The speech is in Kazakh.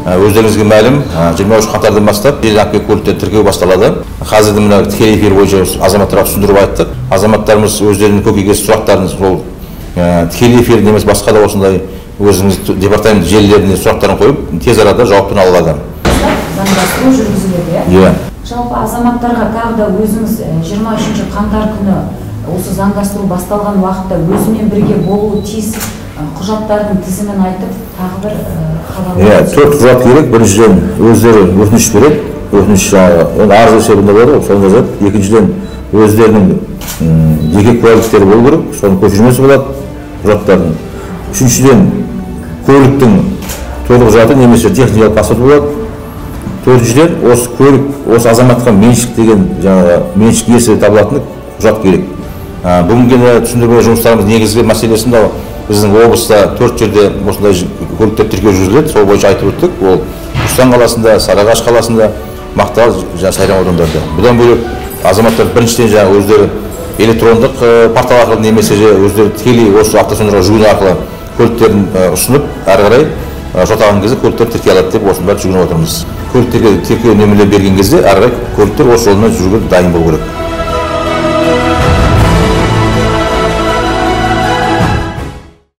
Өздеріңізге мәлім, 23 қаңтардан бастап жеңіл көліктер тіркеу басталады. Қазір мына тікелей эфир бойынша азаматтарға түсіндіріп айттық. Азаматтарымыз өздерінің көкейкесті сұрақтарын сол тікелей эфир немесе басқа да осындай өзіңіз департамент желілеріне сұрақтарын қойып, тез арада жауаптарын ала алады. Заңдастыру жүргізіледі. Иә. Жалпы азаматтарға тағы да өзіңіз 23 қаңтар күні осы заңдастыру басталған уақытта өзімен бірге болуы тиіс құжаттардың тізімін айтып, тағы бір хабарлама. Иә, 4 құжат керек. Біріншіден өздері өтініш береді. Өтініш арыз есебінде болады, соны жазады. Екіншіден өздерінің жеке куәліктері болу керек, соның көшірмесі болады құжаттардың. Үшіншіден көліктің толық құжаты немесе техникалық паспорт болады. Төртіншіден осы көлік, осы азаматқа меншік деген меншік иесі табылатын құжат керек. Бүгінгі түсіндірме жұмыстарымыз негізгі мәселесінде біздің облыста 4 жерде осындай көліктер тіркеу жүргізіледі. Сол бойынша айтып өттік. Ол Түркістан қаласында, Сарыағаш қаласында, Мақтаарал, Сайрам аудандарында. Бұдан бөлек азаматтар біріншіден өздері электрондық портал арқылы немесе өздері тікелей осы автосөндіру жүгіну арқылы көліктерін ұсынып, әрі қарай жотаған кезде көліктер тіркей алады деп осында жүгініп отырмыз. Көліктерге тіркеу нөмірлер берген кезде әрі қарай көліктер осы жолына жүруге дайын болу керек.